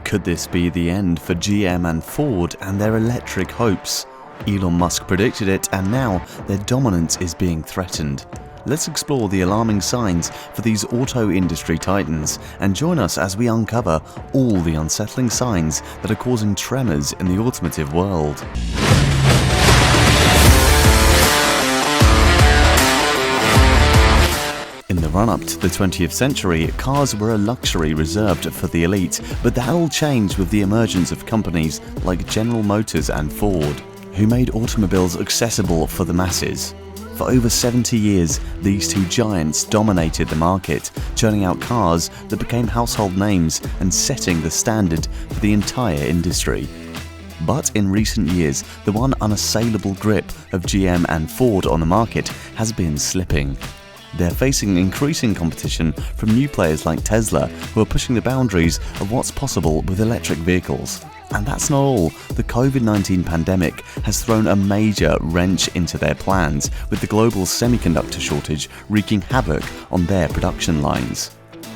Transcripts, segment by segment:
Could this be the end for GM and Ford and their electric hopes? Elon Musk predicted it, and now their dominance is being threatened. Let's explore the alarming signs for these auto industry titans and join us as we uncover all the unsettling signs that are causing tremors in the automotive world. In the run-up to the 20th century, cars were a luxury reserved for the elite, but that all changed with the emergence of companies like General Motors and Ford, who made automobiles accessible for the masses. For over 70 years, these two giants dominated the market, churning out cars that became household names and setting the standard for the entire industry. But in recent years, the one unassailable grip of GM and Ford on the market has been slipping. They're facing increasing competition from new players like Tesla, who are pushing the boundaries of what's possible with electric vehicles. And that's not all. The COVID-19 pandemic has thrown a major wrench into their plans, with the global semiconductor shortage wreaking havoc on their production lines.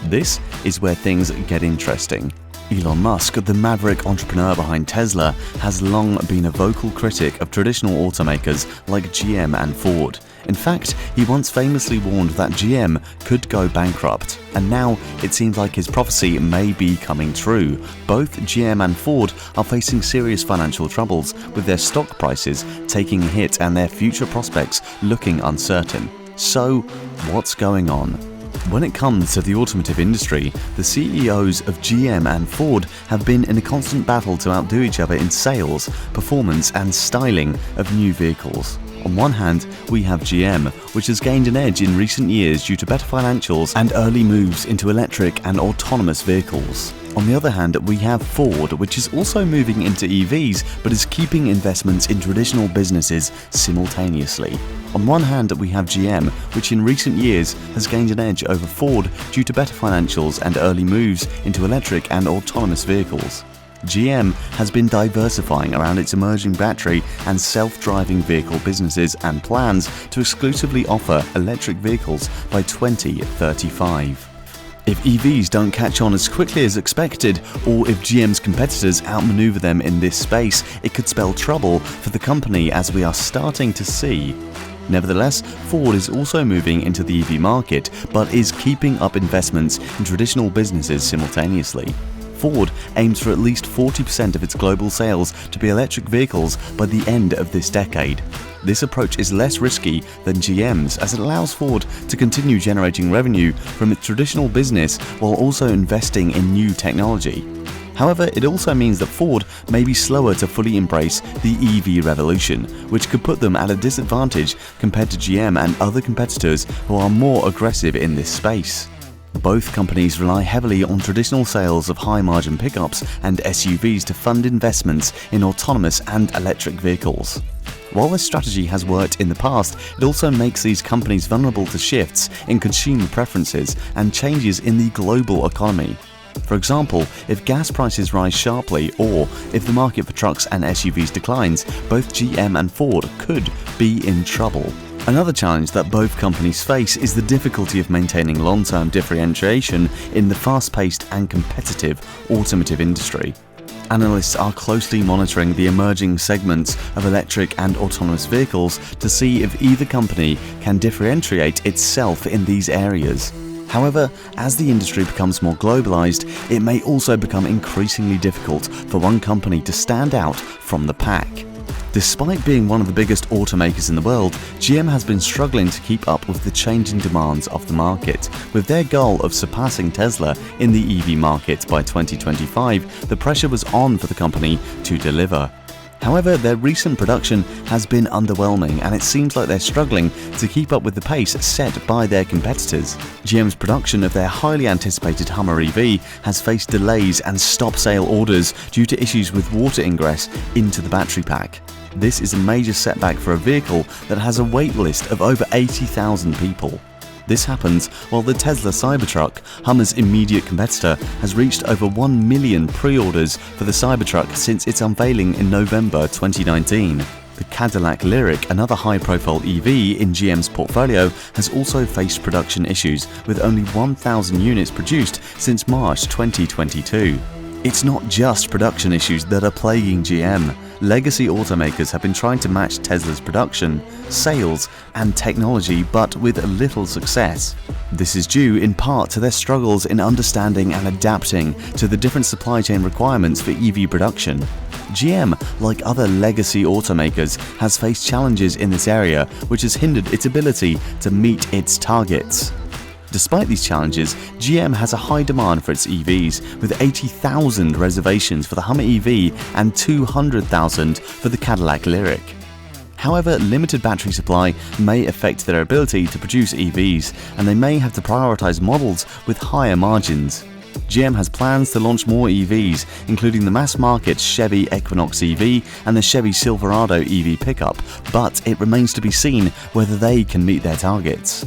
This is where things get interesting. Elon Musk, the maverick entrepreneur behind Tesla, has long been a vocal critic of traditional automakers like GM and Ford. In fact, he once famously warned that GM could go bankrupt, and now it seems like his prophecy may be coming true. Both GM and Ford are facing serious financial troubles, with their stock prices taking a hit and their future prospects looking uncertain. So, what's going on? When it comes to the automotive industry, the CEOs of GM and Ford have been in a constant battle to outdo each other in sales, performance and styling of new vehicles. On one hand, we have GM, which has gained an edge in recent years due to better financials and early moves into electric and autonomous vehicles. On the other hand, we have Ford, which is also moving into EVs but is keeping investments in traditional businesses simultaneously. On one hand, we have GM, which in recent years has gained an edge over Ford due to better financials and early moves into electric and autonomous vehicles. GM has been diversifying around its emerging battery and self-driving vehicle businesses and plans to exclusively offer electric vehicles by 2035. If EVs don't catch on as quickly as expected, or if GM's competitors outmaneuver them in this space, it could spell trouble for the company, as we are starting to see. Nevertheless, Ford is also moving into the EV market, but is keeping up investments in traditional businesses simultaneously. Ford aims for at least 40% of its global sales to be electric vehicles by the end of this decade. This approach is less risky than GM's, as it allows Ford to continue generating revenue from its traditional business while also investing in new technology. However, it also means that Ford may be slower to fully embrace the EV revolution, which could put them at a disadvantage compared to GM and other competitors who are more aggressive in this space. Both companies rely heavily on traditional sales of high-margin pickups and SUVs to fund investments in autonomous and electric vehicles. While this strategy has worked in the past, it also makes these companies vulnerable to shifts in consumer preferences and changes in the global economy. For example, if gas prices rise sharply, or if the market for trucks and SUVs declines, both GM and Ford could be in trouble. Another challenge that both companies face is the difficulty of maintaining long-term differentiation in the fast-paced and competitive automotive industry. Analysts are closely monitoring the emerging segments of electric and autonomous vehicles to see if either company can differentiate itself in these areas. However, as the industry becomes more globalized, it may also become increasingly difficult for one company to stand out from the pack. Despite being one of the biggest automakers in the world, GM has been struggling to keep up with the changing demands of the market. With their goal of surpassing Tesla in the EV market by 2025, the pressure was on for the company to deliver. However, their recent production has been underwhelming, and it seems like they're struggling to keep up with the pace set by their competitors. GM's production of their highly anticipated Hummer EV has faced delays and stop-sale orders due to issues with water ingress into the battery pack. This is a major setback for a vehicle that has a wait list of over 80,000 people. This happens while the Tesla Cybertruck, Hummer's immediate competitor, has reached over 1 million pre-orders for the Cybertruck since its unveiling in November 2019. The Cadillac Lyriq, another high-profile EV in GM's portfolio, has also faced production issues, with only 1,000 units produced since March 2022. It's not just production issues that are plaguing GM. Legacy automakers have been trying to match Tesla's production, sales, and technology, but with little success. This is due in part to their struggles in understanding and adapting to the different supply chain requirements for EV production. GM, like other legacy automakers, has faced challenges in this area, which has hindered its ability to meet its targets. Despite these challenges, GM has a high demand for its EVs, with 80,000 reservations for the Hummer EV and 200,000 for the Cadillac Lyriq. However, limited battery supply may affect their ability to produce EVs, and they may have to prioritize models with higher margins. GM has plans to launch more EVs, including the mass-market Chevy Equinox EV and the Chevy Silverado EV pickup, but it remains to be seen whether they can meet their targets.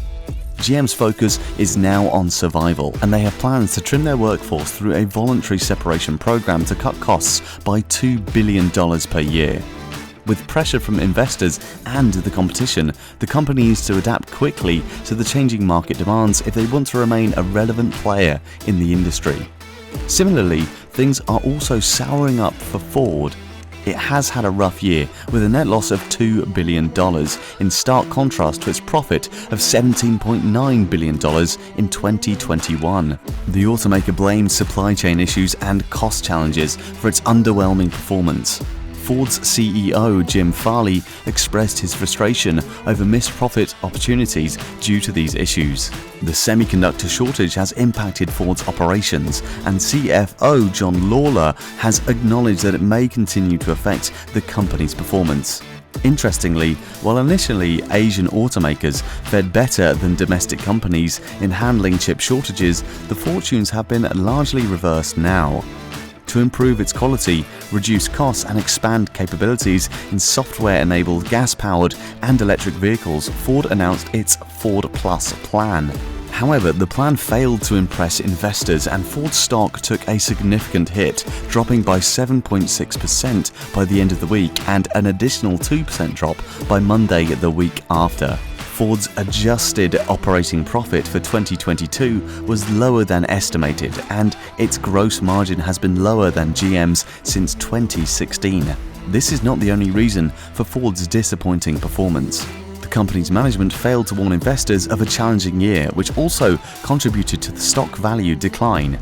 GM's focus is now on survival, and they have plans to trim their workforce through a voluntary separation program to cut costs by $2 billion per year. With pressure from investors and the competition, the company needs to adapt quickly to the changing market demands if they want to remain a relevant player in the industry. Similarly, things are also souring up for Ford. It has had a rough year, with a net loss of $2 billion, in stark contrast to its profit of $17.9 billion in 2021. The automaker blames supply chain issues and cost challenges for its underwhelming performance. Ford's CEO Jim Farley expressed his frustration over missed profit opportunities due to these issues. The semiconductor shortage has impacted Ford's operations, and CFO John Lawler has acknowledged that it may continue to affect the company's performance. Interestingly, while initially Asian automakers fared better than domestic companies in handling chip shortages, the fortunes have been largely reversed now. To improve its quality, reduce costs, and expand capabilities in software-enabled gas-powered and electric vehicles, Ford announced its Ford Plus plan. However, the plan failed to impress investors, and Ford stock took a significant hit, dropping by 7.6% by the end of the week and an additional 2% drop by Monday the week after. Ford's adjusted operating profit for 2022 was lower than estimated, and its gross margin has been lower than GM's since 2016. This is not the only reason for Ford's disappointing performance. The company's management failed to warn investors of a challenging year, which also contributed to the stock value decline.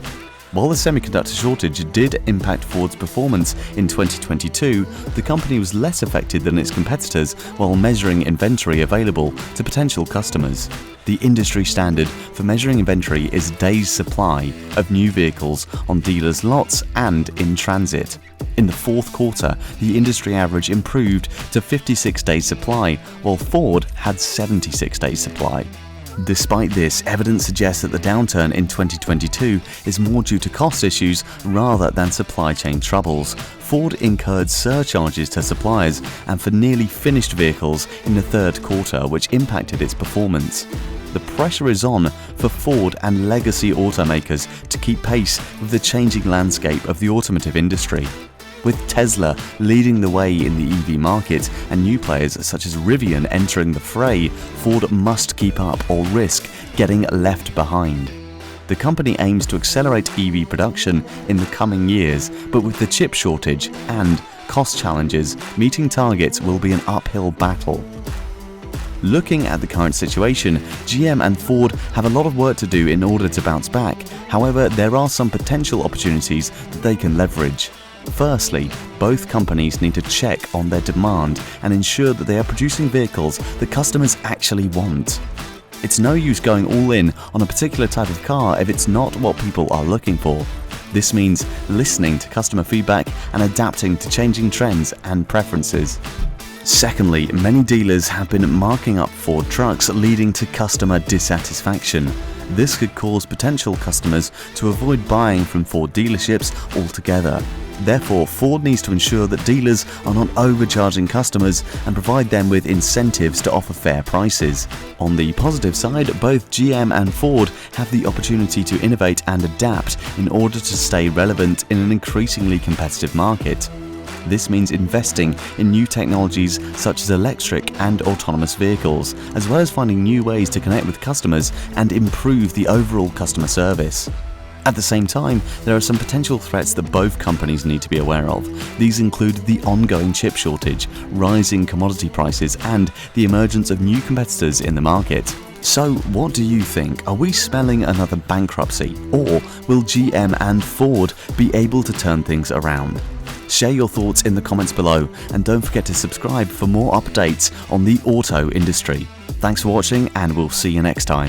While the semiconductor shortage did impact Ford's performance in 2022, the company was less affected than its competitors while measuring inventory available to potential customers. The industry standard for measuring inventory is days' supply of new vehicles on dealers' lots and in transit. In the fourth quarter, the industry average improved to 56 days supply, while Ford had 76 days supply. Despite this, evidence suggests that the downturn in 2022 is more due to cost issues rather than supply chain troubles. Ford incurred surcharges to suppliers and for nearly finished vehicles in the third quarter, which impacted its performance. The pressure is on for Ford and legacy automakers to keep pace with the changing landscape of the automotive industry. With Tesla leading the way in the EV market and new players such as Rivian entering the fray, Ford must keep up or risk getting left behind. The company aims to accelerate EV production in the coming years, but with the chip shortage and cost challenges, meeting targets will be an uphill battle. Looking at the current situation, GM and Ford have a lot of work to do in order to bounce back. However, there are some potential opportunities that they can leverage. Firstly, both companies need to check on their demand and ensure that they are producing vehicles that customers actually want. It's no use going all in on a particular type of car if it's not what people are looking for. This means listening to customer feedback and adapting to changing trends and preferences. Secondly, many dealers have been marking up Ford trucks, leading to customer dissatisfaction. This could cause potential customers to avoid buying from Ford dealerships altogether. Therefore, Ford needs to ensure that dealers are not overcharging customers and provide them with incentives to offer fair prices. On the positive side, both GM and Ford have the opportunity to innovate and adapt in order to stay relevant in an increasingly competitive market. This means investing in new technologies such as electric and autonomous vehicles, as well as finding new ways to connect with customers and improve the overall customer service. At the same time, there are some potential threats that both companies need to be aware of. These include the ongoing chip shortage, rising commodity prices, and the emergence of new competitors in the market. So, what do you think? Are we smelling another bankruptcy? Or will GM and Ford be able to turn things around? Share your thoughts in the comments below, and don't forget to subscribe for more updates on the auto industry. Thanks for watching, and we'll see you next time.